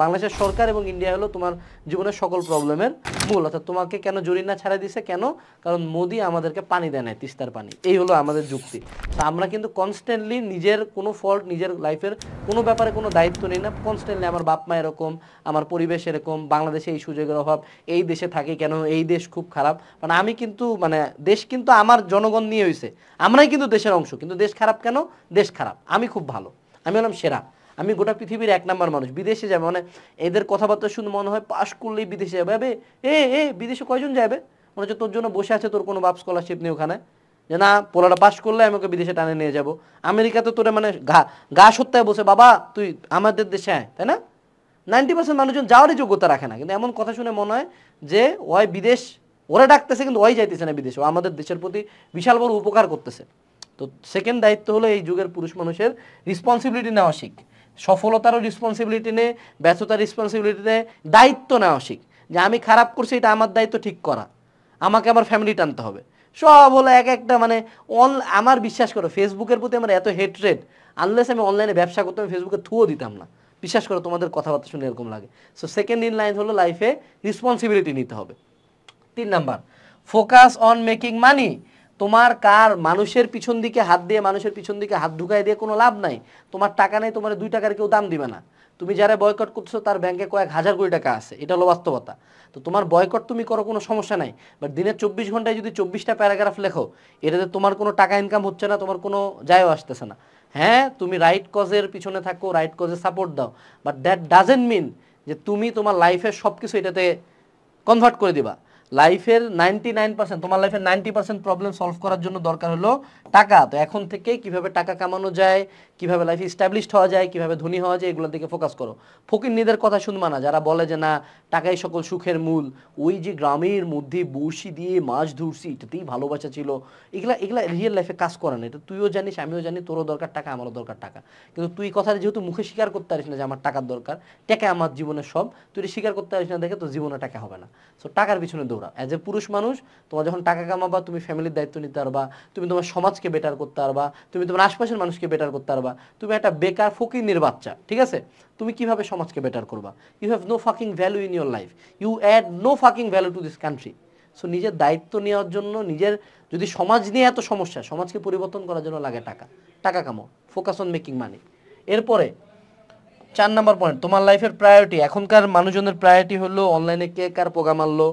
বাংলাদেশের সরকার এবং ইন্ডিয়া হলো তোমার জীবনের সকল প্রবলেমের মূল। অর্থাৎ তোমাকে কেন জরিনা ছাড়া দিছে, কেন? কারণ মোদি আমাদেরকে পানি দেয় না, তিস্তার পানি। এই হলো আমাদের যুক্তি। তো আমরা কিন্তু কনস্ট্যান্টলি নিজের কোনো ফল্ট, নিজের লাইফের কোনো ব্যাপারে কোনো দায়িত্ব নেই না। কনস্ট্যান্টলি আমার বাপ মা এরকম, আমার পরিবেশ এরকম, বাংলাদেশে এই সুযোগের অভাব, এই দেশে থাকি কেন, এই দেশ খুব খারাপ। মানে আমি কিন্তু মানে দেশ কিন্তু আমার জনগণ নিয়ে হয়েছে, আমরাই কিন্তু দেশের অংশ। কিন্তু দেশ খারাপ কেন? দেশ খারাপ, আমি খুব ভালো, আমি হলাম সেরা, আমি গোটা পৃথিবীর 1 নাম্বার মানুষ। বিদেশে যাবে মানে এদের কথাবার্তা শুনে মনে হয় পাশ করলেই বিদেশে যাবে। বিদেশে কয়জন যাবে? মনে হচ্ছে তোর জন্য বসে আছে, তোর কোনো বাপ স্কলারশিপ নেই ওখানে, যে না পোলাটা পাশ করলে আমি ওকে বিদেশে টানে নিয়ে যাব। আমেরিকাতে তোরে মানে গা সত্যায় বসে বাবা তুই আমাদের দেশে আয়, তাই না? 90% মানুষজন যাওয়ারই যোগ্যতা রাখে না। কিন্তু এমন কথা শুনে মনে হয় যে ওই বিদেশ ওরা ডাকতেছে, কিন্তু ওই যাইতেছে না বিদেশে, ও আমাদের দেশের প্রতি বিশাল বড় উপকার করতেছে। তো সেকেন্ড দায়িত্ব হলো এই যুগের পুরুষ মানুষের রেসপন্সিবিলিটি নেওয়া শিখ। সফলতারও রেসপন্সিবিলিটি নে, ব্যর্থতার রেসপন্সিবিলিটি নে, দায়িত্ব নেওয়া শিখ। যে আমি খারাপ করছি, এটা আমার দায়িত্ব ঠিক করা, আমাকে আমার ফ্যামিলি টানতে হবে। সব হলো এক একটা মানে আমার বিশ্বাস করো ফেসবুকের প্রতি আমার এত হেট্রেড, আনলেস আমি অনলাইনে ব্যবসা করতাম আমি ফেসবুকে থুও দিতাম না। বিশ্বাস করো তোমাদের কথাবার্তা শুনে এরকম লাগে। সো সেকেন্ড ইন লাইন হলো লাইফে রেসপন্সিবিলিটি নিতে হবে। 3 নাম্বার, ফোকাস অন মেকিং মানি। তোমার মানুষের পিছন দিকে হাত দিয়ে, মানুষের পিছন দিকে হাত ঢুকাই দিয়ে কোনো লাভ নাই। তোমার টাকা নেই, তোমার 2 টাকার কেউ দাম দিবে না। তুমি যারা বয়কট করছো তার ব্যাংকে কয়েক হাজার কোটি টাকা আছে, এটা হলো বাস্তবতা। তো তোমার বয়কট তুমি করো, কোনো সমস্যা নাই। বাট দিনের 24 ঘন্টায় যদি 24টা প্যারাগ্রাফ লেখো, এটাতে তোমার কোনো টাকা ইনকাম হচ্ছে না, তোমার কোনো যায়ও আসতেছে না। হ্যাঁ, তুমি রাইট কজের পিছনে থাকো, রাইট কজে সাপোর্ট দাও, বাট দ্যাট ডাজেন্ট মিন যে তুমি তোমার লাইফের সব কিছু এটাতে কনভার্ট করে দিবা। লাইফের 99%, তোমার লাইফের 90% প্রবলেম সলভ করার জন্য দরকার হলো টাকা। তো এখন থেকে কিভাবে টাকা কামানো যায়, কিভাবে লাইফে এস্টাবলিশড হওয়া যায়, কিভাবে ধনী হওয়া যায়, এগুলোর দিকে ফোকাস করো। ফকিন্নিদের কথা শুনবা না যারা বলে যে না টাকাই সকল সুখের মূল, ওই যে গ্রামের মধ্যে বড়শি দিয়ে মাছ ধরছি এটাতেই ভালোবাসা ছিল, এগুলা এগুলা রিয়েল লাইফে কাজ করে না। এটা তুইও জানিস, আমিও জানি, তোরও দরকার টাকা, আমারও দরকার টাকা। কিন্তু তুই কথাটা যেহেতু মুখে স্বীকার করতে পারিস না যে আমার টাকার দরকার, টাকা আমার জীবনের সব, তুই স্বীকার করতে পারিস না দেখে তোর জীবনে টাকা হবে না। সো টাকার পিছনে দৌড়া। অ্যাজ এ পুরুষ মানুষ তোমার যখন টাকা কামাবা, তুমি ফ্যামিলির দায়িত্ব নিতে পারবা, তুমি তোমার সমাজকে বেটার করতে পারবা, তুমি তোমার আশপাশের মানুষকে বেটার করতে পারবা। তুমি একটা বেকার ফকিন্নির বাচ্চা, ঠিক আছে, তুমি কিভাবে সমাজকে বেটার করবা? You have no fucking value in your life, you add no fucking value to this country. So নিজের দায়িত্ব নেওয়ার জন্য, নিজের যদি সমাজ নিয়ে এত সমস্যা, সমাজকে পরিবর্তন করার জন্য লাগে টাকা, টাকা কামাও, ফোকাস অন মেকিং মানি। এরপরে 4 নাম্বার পয়েন্ট, তোমার লাইফের প্রায়োরিটি। এখনকার মানুষজনের প্রায়োরিটি হলো অনলাইনে কে কার পোকা মারলো,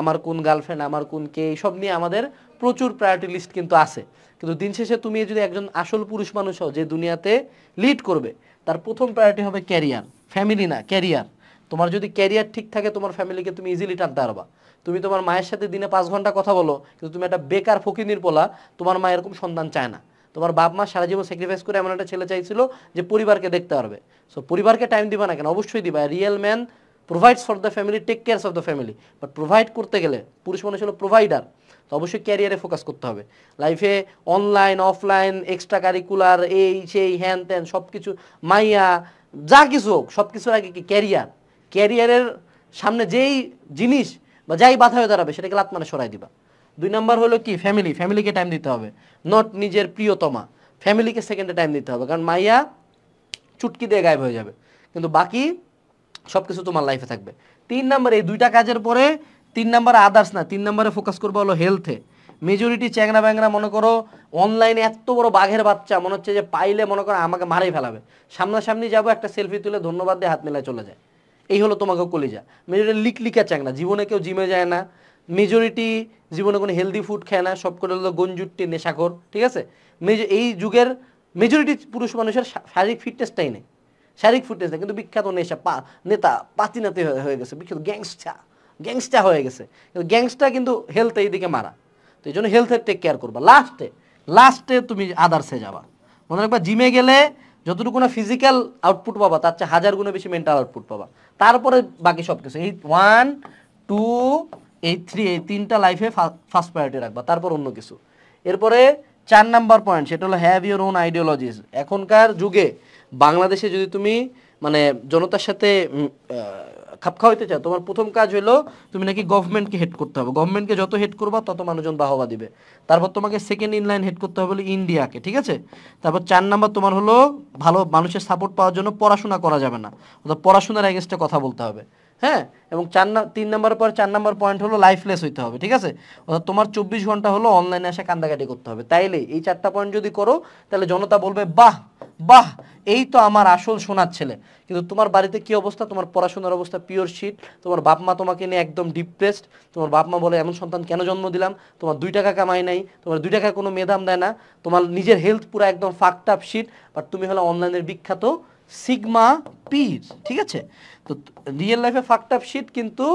আমার কোন গার্লফ্রেন্ড, আমার কোন কে, এইসব নিয়ে আমাদের প্রচুর প্রায়োরিটি লিস্ট কিন্তু আছে। কিন্তু দিন শেষে তুমি যদি একজন আসল পুরুষ মানুষ হও যে দুনিয়াতে লিড করবে, তার প্রথম প্রায়োরিটি হবে ক্যারিয়ার, ফ্যামিলি না, ক্যারিয়ার। তোমার যদি ক্যারিয়ার ঠিক থাকে, তোমার ফ্যামিলিকে তুমি ইজিলি টানতে পারবা। তুমি তোমার মায়ের সাথে দিনে 5 ঘন্টা কথা বলো, কিন্তু তুমি একটা বেকার ফকিনির পোলা, তোমার মা এরকম সন্তান চায় না। তোমার বাপ মা সারা জীবন স্যাক্রিফাইস করে এমন একটা ছেলে চাইছিল যে পরিবারকে দেখতে পারবে। সো পরিবারকে টাইম দিবা না কেন? অবশ্যই দিবা। Real man provides for the family, take cares of the family. But provide করতে গেলে পুরুষ মানুষ হলো প্রোভাইডার। তো অবশ্যই ক্যারিয়ারে ফোকাস করতে হবে। লাইফে অনলাইন অফলাইন এক্সট্রা কারিকুলার এই সেই হ্যান ত্যান সব কিছু, মাইয়া যা কিছু হোক, সব কিছুর আগে কি ক্যারিয়ার। ক্যারিয়ারের সামনে যেই জিনিস বা যাই বাধা হয়ে দাঁড়াবে সেটাকে লাত মানে সরাই দিবা। 2 নাম্বার হলো কি ফ্যামিলি, ফ্যামিলিকে টাইম দিতে হবে, নট নিজের প্রিয়তমা, ফ্যামিলিকে সেকেন্ডে টাইম দিতে হবে। কারণ মাইয়া চুটকি দিয়ে গায়েব হয়ে যাবে, কিন্তু বাকি সব কিছু তোমার লাইফে থাকবে। 3 নাম্বার, এই 2টা কাজের পরে 3 নাম্বার আদার্স না, 3 নাম্বারে ফোকাস করবো হলো হেলথে। মেজরিটি চ্যাংরা ব্যাংরা মনে করো অনলাইনে এত বড় বাঘের বাচ্চা, মনে হচ্ছে যে পাইলে মনে করো আমাকে মারাই ফেলাবে, সামনাসামনি যাবো একটা সেলফি তুলে ধন্যবাদ দিয়ে হাত মেলায় চলে যায়। এই হলো তোমাকে কলিজা। মেজরিটি লিকলিকা চ্যাংরা, জীবনে কেউ জিমে যায় না, মেজরিটি জীবনে কোনো হেলদি ফুড খায় না, সব করে হলো গঞ্জুট্টি নেশাখোর, ঠিক আছে। এই যুগের মেজরিটি পুরুষ মানুষের শারীরিক ফিটনেসটাই নেই, শারীরিক ফিটনেস নেই, কিন্তু বিখ্যাত নেতা পাতিনাতি হয়ে গেছে, বিখ্যাত গ্যাংস্টার হয়ে গেছে। কিন্তু গ্যাংস্টার কিন্তু হেলথ এইদিকে মারা। তো এই জন্য হেলথের টেক কেয়ার করবা। লাস্টে তুমি আদার্সে যাবা। মনে রাখবা জিমে গেলে যতটুকু না ফিজিক্যাল আউটপুট পাবা, তার চেয়ে 1000 গুণে বেশি মেন্টাল আউটপুট পাবা। তারপরে বাকি সব কিছু, এই 1 2 এই 3, এই 3টা লাইফে ফার্স্ট প্রায়োরিটি রাখবা, তারপর অন্য কিছু। এরপরে 4 নাম্বার পয়েন্ট, সেটা হলো হ্যাভ ইউর ওন আইডিওলজিস। এখনকার যুগে বাংলাদেশে যদি তুমি মানে জনতার সাথে খাপ খাওয়াইতে চাও, তোমার প্রথম কাজ হলো তুমি নাকি গভর্নমেন্টকে হেড করতে হবে। গভর্নমেন্টকে যত হেড করবা তত মানুষজন বাহবা দিবে। তারপর তোমাকে সেকেন্ড ইন লাইন হেড করতে হবে হলো ইন্ডিয়াকে, ঠিক আছে? তারপর 4 নাম্বার তোমার হলো ভালো মানুষের সাপোর্ট পাওয়ার জন্য পড়াশোনা করা যাবে না, অর্থাৎ পড়াশোনার এগেনস্টে কথা বলতে হবে। হ্যাঁ, এবং 3 নাম্বার পর 4 নাম্বার পয়েন্ট হলো লাইফলেস হইতে হবে, ঠিক আছে? অর্থাৎ তোমার 24 ঘন্টা হলো অনলাইনে এসে কান্দাকাটি করতে হবে। তাইলে এই 4টা পয়েন্ট যদি করো তাহলে জনতা বলবে বাহ বাহ, এই তো আমার আসল সোনার ছেলে। কিন্তু তোমার বাড়িতে কি অবস্থা? তোমার পড়াশোনার অবস্থা পিওর শিট। তোমার বাপ মা তোমাকে নিয়ে একদম ডিপ্রেসড। তোমার বাপ মা বলে এমন সন্তান কেন জন্ম দিলাম? তোমার 2 টাকা কামাই নাই, তোমার 2 টাকা কোনো মেদাম দেয় না, তোমার নিজের হেলথ পুরো একদম ফাকড আপ শিট, বাট তুমি হলো অনলাইনের বিখ্যাত সিগমা পীর, ঠিক আছে? তো রিয়েল লাইফে ফাকড আপ শিট, কিন্তু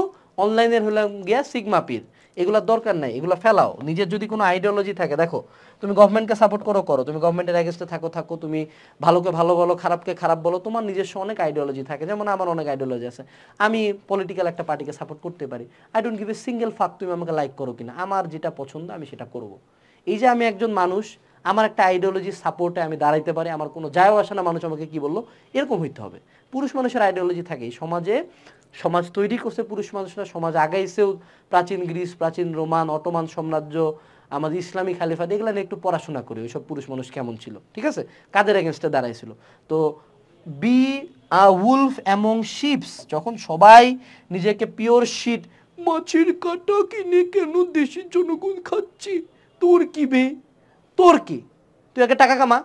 অনলাইনের হলাম গিয়া সিগমা পীর। এগুলোর দরকার নাই, এগুলো ফেলাও। নিজের যদি কোনো আইডিওলজি থাকে, দেখো তুমি গভর্নমেন্টকে সাপোর্ট করো, তুমি গভর্নমেন্টের এগেনস্টে থাকো, তুমি ভালোকে ভালো বলো, খারাপকে খারাপ বলো, তোমার নিজস্ব অনেক আইডিওলজি থাকে। যেমন আমার অনেক আইডিওলজি আছে, আমি পলিটিক্যাল একটা পার্টিকে সাপোর্ট করতে পারি। I don't give a single ফাক তুমি আমাকে লাইক করো কিনা, আমার যেটা পছন্দ আমি সেটা করব। এই যে আমি একজন মানুষ, আমার একটা আইডিওলজির সাপোর্টে আমি দাঁড়াইতে পারি, আমার কোনো যায়ও আসে না মানুষ আমাকে কি বললো, এরকম হইতে হবে। পুরুষ মানুষের আইডিওলজি থাকে, এই সমাজে সমাজ তৈরি করছে পুরুষ মানুষরা, সমাজ আগাইছেও। প্রাচীন গ্রিস, প্রাচীন রোমান, অটোমান সাম্রাজ্য, আমাদের ইসলামী খালিফাত, এগুলো নিয়ে একটু পড়াশোনা করি, ওইসব পুরুষ মানুষ কেমন ছিল, ঠিক আছে? কাদের এগেনস্টে দাঁড়াইছিল। তো be a Wolf among ships, যখন সবাই নিজেকে পিওর শিট, মাছের কাটা কিনে কেন দেশের জনগণ খাচ্ছি, তোর কি বে, তোর কি? তুই আগে টাকা কামা।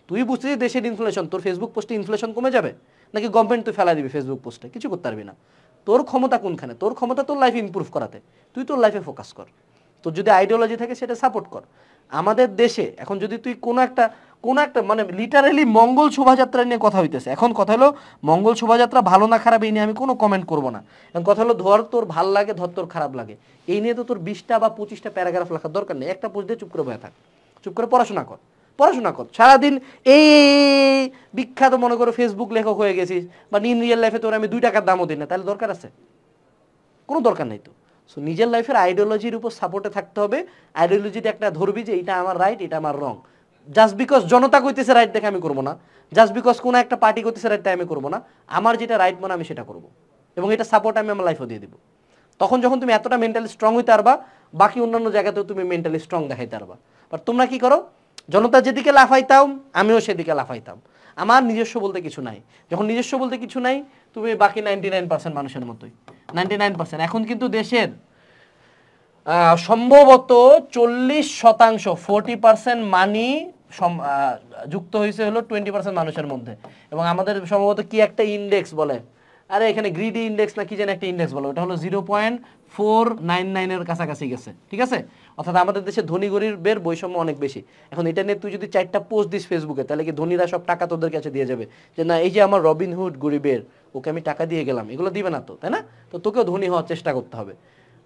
তুই বুঝতেছিস দেশের ইনফ্লেশন, তোর ফেসবুক পোস্টে ইনফ্লেশন কমে যাবে নাকি গভর্নমেন্ট তুই ফেলা দিবি ফেসবুক পোস্টে? কিছু করতে পারবি না। তোর ক্ষমতা কোনখানে? তোর ক্ষমতা তোর লাইফ ইমপ্রুভ করাতে। তুই তোর লাইফে ফোকাস কর, তোর যদি আইডিওলজি থাকে সেটা সাপোর্ট কর। আমাদের দেশে এখন যদি তুই কোনো একটা মানে লিটারেলি মঙ্গল শোভাযাত্রা নিয়ে কথা হইতেছে, এখন কথা হলো মঙ্গল শোভাযাত্রা ভালো না খারাপ এই নিয়ে আমি কোনো কমেন্ট করব না। এখন কথা হলো ধর তোর ভাল লাগে, ধর তোর খারাপ লাগে, এই নিয়ে তো তোর 20টা বা 25টা প্যারাগ্রাফ লেখার দরকার নেই। একটা পোস্ট দিয়ে চুপ করে বসে থাক, চুপ করে পড়াশোনা কর, পড়াশোনা কর সারাদিন। এই বিখ্যাত মনে করো ফেসবুক লেখক হয়ে গেছিস, বা ইন রিয়েল লাইফে তোর আমি 2 টাকার দামও দিই না, তাহলে দরকার আছে? কোনো দরকার নেই তো। সো নিজের লাইফের আইডিওলজির উপর সাপোর্টে থাকতে হবে। আইডিওলজিটা একটা ধরবি যে এটা আমার রাইট, এটা আমার রং। জাস্ট বিকজ জনতা কইতেছে রাইট দেখে আমি করবো না, জাস্ট বিকজ কোনো একটা পার্টি করতেছে রাইট তাই আমি করবো না। আমার যেটা রাইট মনে আমি সেটা করবো, এবং এটা সাপোর্ট আমি আমার লাইফে দিয়ে দিব। তখন যখন তুমি এতটা মেন্টালি স্ট্রং হইতে পারবা, বাকি অন্যান্য জায়গাতেও তুমি মেন্টালি স্ট্রং দেখাইতে পারবা। বাট তোমরা কি করো? জনতা যেদিকে লাফাইতাম আমিও সেদিকে লাফাইতাম। আমার নিজস্ব বলতে কিছু নাই। যখন নিজস্ব বলতে কিছু নাই, তুমি বাকি 99% মানুষের মতোই। 99%। এখন কিন্তু দেশের সম্ভবত 40%, 40% মানি যুক্ত হয়েছে হলো 20% মানুষের মধ্যে। এবং আমাদের সম্ভবত কি একটা ইন্ডেক্স বলে, আরে এখানে গ্রিডি ইন্ডেক্স না কি যেন একটা ইন্ডেক্স বলে, ওটা হলো 0.499 এর কাছাকাছি গেছে, ঠিক আছে? অর্থাৎ আমাদের দেশে ধনী গরিবের বৈষম্য অনেক বেশি। এখন এটা নিয়ে তুই যদি 4টা পোস্ট দিস ফেসবুকে, তাহলে কি ধনীরা সব টাকা তোদের কাছে দিয়ে যাবে যে না এই যে আমার রবিনহুড গরিবের, ওকে আমি টাকা দিয়ে গেলাম? এগুলো দিবে না তো, তাই না? তো তোকেও ধনী হওয়ার চেষ্টা করতে হবে।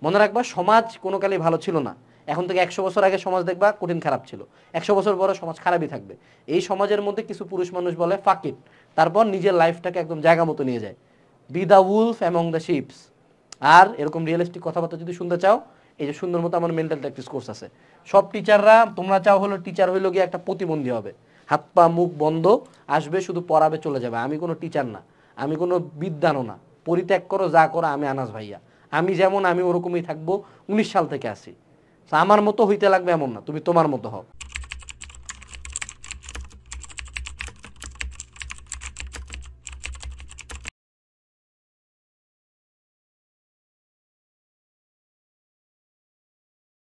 মনে রাখবা সমাজ কোনো কালেই ভালো ছিল না। এখন থেকে 100 বছর আগে সমাজ দেখবা কঠিন খারাপ ছিল, 100 বছর পরে সমাজ খারাপই থাকবে। এই সমাজের মধ্যে কিছু পুরুষ মানুষ বলে ফাক ইট, তারপর নিজের লাইফটাকে একদম জায়গা মতো নিয়ে যায়। Be the wolf among the sheeps. আর এরকম রিয়েলিস্টিক কথাবার্তা যদি শুনতে চাও, এই যে সুন্দর মতো আমার মেন্টাল প্র্যাকটিস কোর্স আছে। সব টিচাররা তোমরা চাও হলো টিচার হইলো গিয়ে একটা প্রতিবন্ধী হবে, হাত পা মুখ বন্ধ, আসবে শুধু পড়াবে চলে যাবে। আমি কোনো টিচার না, আমি কোনো বিদ্বানও না। পরিত্যাগ করো যা করো, আমি আনাস ভাইয়া, আমি যেমন আমি ওরকমই থাকবো। 19 সাল থেকে আসি। আমার মতো হইতে লাগবে এমন না, তুমি তোমার মতো হও।